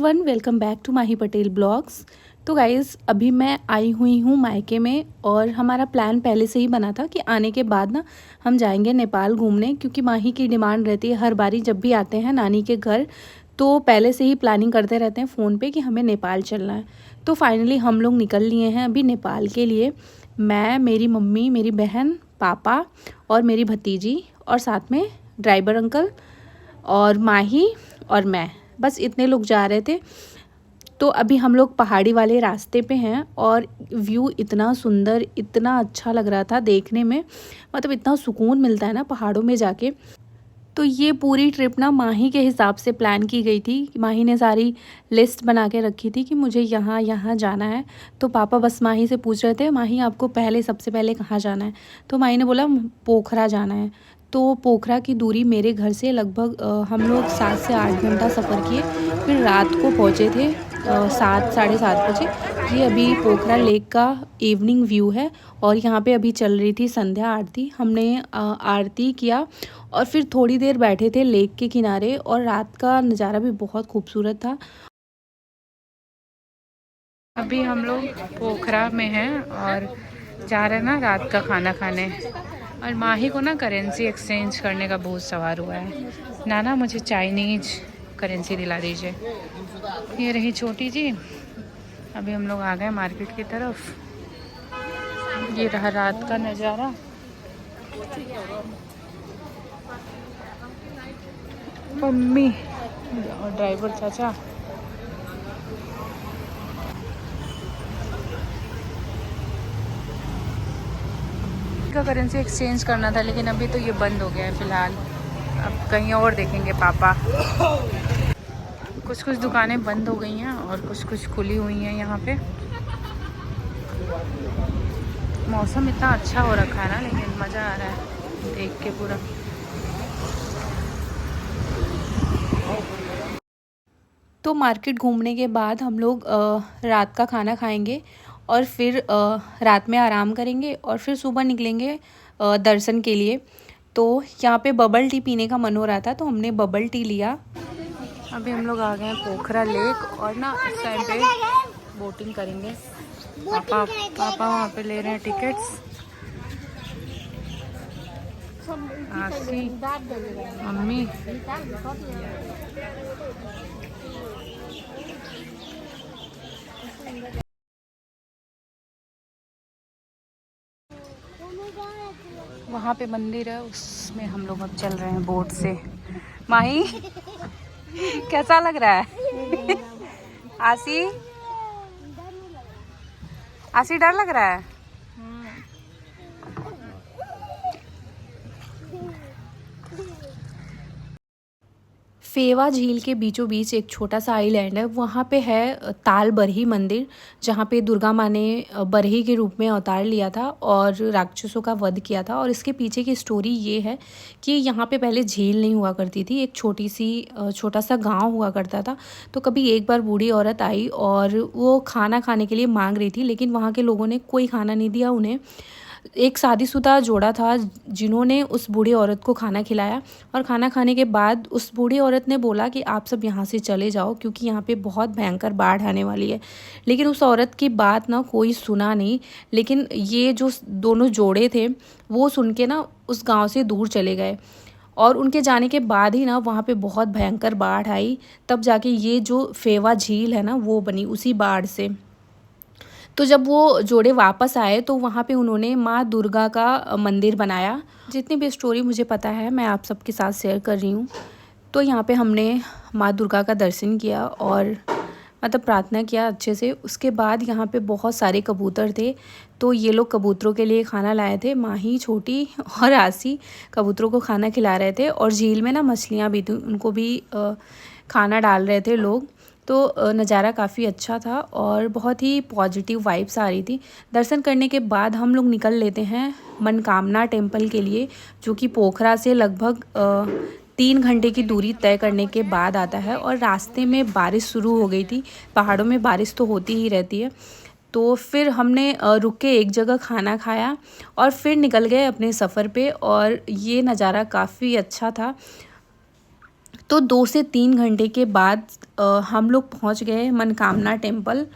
Everyone, welcome back to Mahi Patel blogs. तो guys, अभी मैं आई हुई हूँ मायके में और हमारा प्लान पहले से ही बना था कि आने के बाद ना हम जाएंगे नेपाल घूमने, क्योंकि माही की डिमांड रहती है हर बारी जब भी आते हैं नानी के घर। तो पहले से ही प्लानिंग करते रहते हैं फ़ोन पे कि हमें नेपाल चलना है। तो फाइनली हम लोग निकल लिए हैं अभी नेपाल के लिए। मैं, मेरी मम्मी, मेरी बहन, पापा और मेरी भतीजी और साथ में ड्राइवर अंकल और माही और मैं, बस इतने लोग जा रहे थे। तो अभी हम लोग पहाड़ी वाले रास्ते पे हैं और व्यू इतना सुंदर, इतना अच्छा लग रहा था देखने में, मतलब इतना सुकून मिलता है ना पहाड़ों में जाके। तो ये पूरी ट्रिप ना माही के हिसाब से प्लान की गई थी। माही ने सारी लिस्ट बना के रखी थी कि मुझे यहाँ यहाँ जाना है। तो पापा बस माही से पूछ रहे थे, माही आपको सबसे पहले कहाँ जाना है? तो माही ने बोला पोखरा जाना है। तो पोखरा की दूरी मेरे घर से लगभग हम लोग 7 से 8 घंटा सफ़र किए, फिर रात को पहुँचे थे 7 साढ़े 7 बजे। ये अभी पोखरा लेक का इवनिंग व्यू है और यहाँ पे अभी चल रही थी संध्या आरती। हमने आरती किया और फिर थोड़ी देर बैठे थे लेक के किनारे और रात का नज़ारा भी बहुत खूबसूरत था। अभी हम लोग पोखरा में हैं और जा रहे हैं ना रात का खाना खाने। और माही को ना करेंसी एक्सचेंज करने का बहुत सवार हुआ है। नाना मुझे चाइनीज करेंसी दिला दीजिए। ये रही छोटी जी। अभी हम लोग आ गए मार्केट की तरफ। ये रहा रात का नज़ारा। मम्मी और ड्राइवर चाचा। का करेंसी एक्सचेंज करना था, लेकिन अभी तो ये बंद हो गया है फ़िलहाल। अब कहीं और देखेंगे पापा। कुछ कुछ दुकानें बंद हो गई हैं और कुछ कुछ खुली हुई हैं यहाँ पे। मौसम इतना अच्छा हो रखा है ना, लेकिन मज़ा आ रहा है देख के पूरा। तो मार्केट घूमने के बाद हम लोग रात का खाना खाएंगे और फिर रात में आराम करेंगे और फिर सुबह निकलेंगे दर्शन के लिए। तो यहाँ पे बबल टी पीने का मन हो रहा था तो हमने बबल टी लिया। अभी हम लोग आ गए हैं पोखरा लेक और ना इस टाइम पे बोटिंग करेंगे। पापा वहाँ पे ले रहे हैं टिकट्स। आसी, मम्मी। वहाँ पे मंदिर है, उसमें हम लोग अब चल रहे हैं बोट से। माही कैसा लग रहा है? आसी, आसी डर लग रहा है। फेवा झील के बीचों बीच एक छोटा सा आइलैंड है, वहाँ पे है ताल बरही मंदिर, जहाँ पे दुर्गा माँ ने बरही के रूप में अवतार लिया था और राक्षसों का वध किया था। और इसके पीछे की स्टोरी ये है कि यहाँ पे पहले झील नहीं हुआ करती थी, एक छोटा सा गांव हुआ करता था। तो कभी एक बार बूढ़ी औरत आई और वो खाना खाने के लिए मांग रही थी, लेकिन वहाँ के लोगों ने कोई खाना नहीं दिया उन्हें। एक शादीशुदा जोड़ा था जिन्होंने उस बूढ़ी औरत को खाना खिलाया और खाना खाने के बाद उस बूढ़ी औरत ने बोला कि आप सब यहाँ से चले जाओ, क्योंकि यहाँ पे बहुत भयंकर बाढ़ आने वाली है। लेकिन उस औरत की बात ना कोई सुना नहीं। लेकिन ये जो दोनों जोड़े थे वो सुन के ना उस गाँव से दूर चले गए और उनके जाने के बाद ही ना वहाँ पे बहुत भयंकर बाढ़ आई। तब जाके ये जो फेवा झील है ना वो बनी उसी बाढ़ से। तो जब वो जोड़े वापस आए तो वहाँ पे उन्होंने माँ दुर्गा का मंदिर बनाया। जितनी भी स्टोरी मुझे पता है मैं आप सबके साथ शेयर कर रही हूँ। तो यहाँ पे हमने माँ दुर्गा का दर्शन किया और मतलब प्रार्थना किया अच्छे से। उसके बाद यहाँ पे बहुत सारे कबूतर थे, तो ये लोग कबूतरों के लिए खाना लाए थे। माही, छोटी और आसी कबूतरों को खाना खिला रहे थे और झील में ना मछलियाँ भी थी, उनको भी खाना डाल रहे थे लोग। तो नज़ारा काफ़ी अच्छा था और बहुत ही पॉजिटिव वाइब्स आ रही थी। दर्शन करने के बाद हम लोग निकल लेते हैं मनकामना टेम्पल के लिए, जो कि पोखरा से लगभग 3 घंटे की दूरी तय करने के बाद आता है। और रास्ते में बारिश शुरू हो गई थी, पहाड़ों में बारिश तो होती ही रहती है। तो फिर हमने रुक के एक जगह खाना खाया और फिर निकल गए अपने सफ़र पे और ये नज़ारा काफ़ी अच्छा था। तो 2 से 3 घंटे के बाद हम लोग पहुंच गए मनकामना टेम्पल,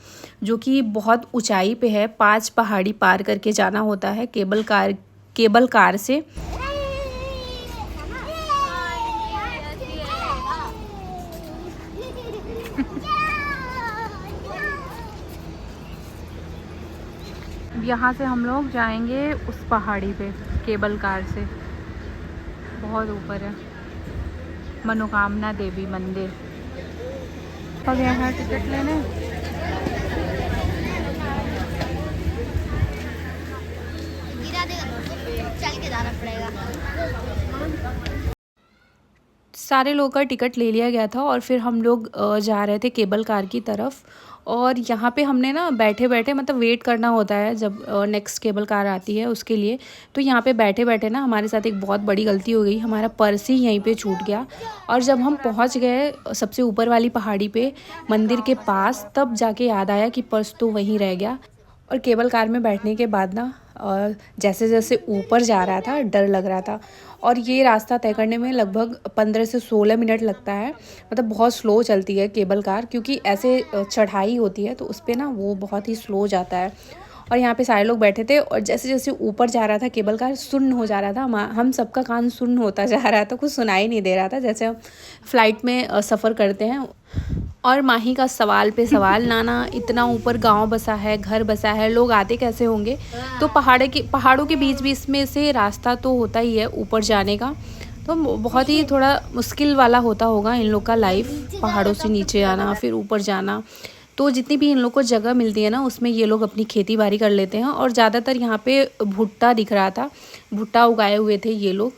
जो कि बहुत ऊंचाई पे है। 5 पहाड़ी पार करके जाना होता है केबल कार से। यहाँ से हम लोग जाएंगे उस पहाड़ी पे केबल कार से, बहुत ऊपर है मनोकामना देवी मंदिर। अब यहाँ टिकट लेने चल के जाना पड़ेगा। सारे लोगों का टिकट ले लिया गया था और फिर हम लोग जा रहे थे केबल कार की तरफ। और यहाँ पे हमने ना बैठे बैठे, मतलब वेट करना होता है जब नेक्स्ट केबल कार आती है उसके लिए। तो यहाँ पे बैठे बैठे ना हमारे साथ एक बहुत बड़ी गलती हो गई, हमारा पर्स ही यहीं पे छूट गया। और जब हम पहुँच गए सबसे ऊपर वाली पहाड़ी पे मंदिर के पास, तब जाके याद आया कि पर्स तो वहीं रह गया। और केबल कार में बैठने के बाद ना जैसे जैसे ऊपर जा रहा था डर लग रहा था। और ये रास्ता तय करने में लगभग 15 से 16 मिनट लगता है। मतलब बहुत स्लो चलती है केबल कार, क्योंकि ऐसे चढ़ाई होती है तो उस पर ना वो बहुत ही स्लो जाता है। और यहाँ पे सारे लोग बैठे थे और जैसे जैसे ऊपर जा रहा था केबल कार सुन्न हो जा रहा था। हम सबका कान सुन्न होता जा रहा था, कुछ सुनाई नहीं दे रहा था, जैसे हम फ्लाइट में सफ़र करते हैं। और माही का सवाल पे सवाल, नाना इतना ऊपर गांव बसा है, घर बसा है, लोग आते कैसे होंगे? तो पहाड़ों के बीच बीच में से रास्ता तो होता ही है ऊपर जाने का, तो बहुत ही थोड़ा मुश्किल वाला होता होगा इन लोग का लाइफ, पहाड़ों से नीचे आना फिर ऊपर जाना। तो जितनी भी इन लोग को जगह मिलती है ना उसमें ये लोग अपनी खेती बाड़ी कर लेते हैं। और ज़्यादातर यहाँ पे भुट्टा दिख रहा था, भुट्टा उगाए हुए थे ये लोग।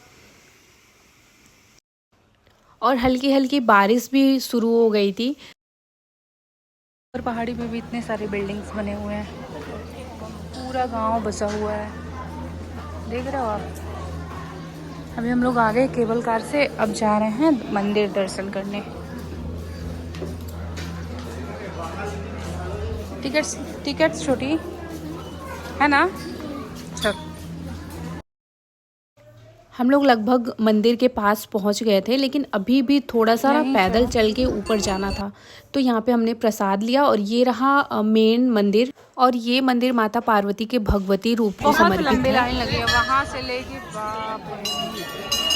और हल्की हल्की बारिश भी शुरू हो गई थी। और पहाड़ी पे भी इतने सारे बिल्डिंग्स बने हुए हैं, पूरा गांव बसा हुआ है, देख रहे हो आप। अभी हम लोग आ गए केबल कार से, अब जा रहे हैं मंदिर दर्शन करने। टिकट्स छोटी है ना। चल हम लोग लगभग मंदिर के पास पहुंच गए थे, लेकिन अभी भी थोड़ा सा पैदल चल के ऊपर जाना था। तो यहाँ पे हमने प्रसाद लिया और ये रहा मेन मंदिर। और ये मंदिर माता पार्वती के भगवती रूप को समर्पित है। लंबी लाइन लगी है वहाँ से लेके बाप रे,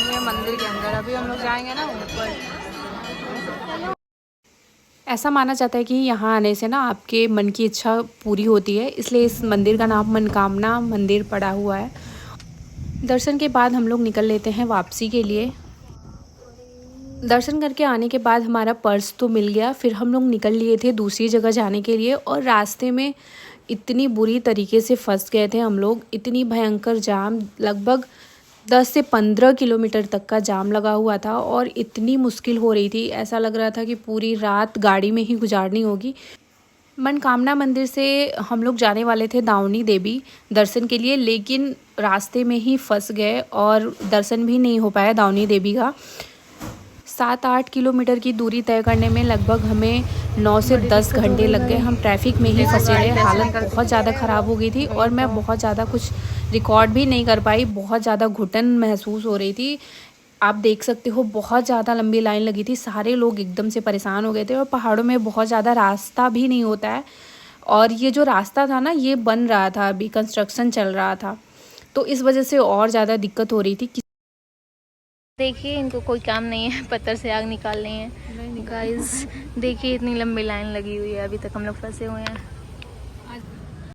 ये मंदिर के अंदर। अभी हम लोग जाएंगे ना ऊपर। ऐसा माना जाता है कि यहाँ आने से ना आपके मन की इच्छा पूरी होती है, इसलिए इस मंदिर का नाम मनकामना मंदिर पड़ा हुआ है। दर्शन के बाद हम लोग निकल लेते हैं वापसी के लिए। दर्शन करके आने के बाद हमारा पर्स तो मिल गया, फिर हम लोग निकल लिए थे दूसरी जगह जाने के लिए। और रास्ते में इतनी बुरी तरीके से फंस गए थे हम लोग, इतनी भयंकर जाम, लगभग 10 से 15 किलोमीटर तक का जाम लगा हुआ था। और इतनी मुश्किल हो रही थी, ऐसा लग रहा था कि पूरी रात गाड़ी में ही गुजारनी होगी। मनकामना मंदिर से हम लोग जाने वाले थे दावनी देवी दर्शन के लिए, लेकिन रास्ते में ही फंस गए और दर्शन भी नहीं हो पाया दावनी देवी का। 7-8 किलोमीटर की दूरी तय करने में लगभग हमें 9 से 10 घंटे लग गए। हम ट्रैफिक में ही फंसे रहे, हालत बहुत ज़्यादा ख़राब हो गई थी और मैं बहुत ज़्यादा कुछ रिकॉर्ड भी नहीं कर पाई, बहुत ज़्यादा घुटन महसूस हो रही थी। आप देख सकते हो बहुत ज़्यादा लंबी लाइन लगी थी, सारे लोग एकदम से परेशान हो गए थे। और पहाड़ों में बहुत ज़्यादा रास्ता भी नहीं होता है, और ये जो रास्ता था ना ये बन रहा था, अभी कंस्ट्रक्शन चल रहा था, तो इस वजह से और ज़्यादा दिक्कत हो रही थी। देखिए इनको कोई काम नहीं है, पत्थर से आग निकाल रही है गाइस। देखिए इतनी लंबी लाइन लगी हुई है, अभी तक हम लोग फंसे हुए हैं।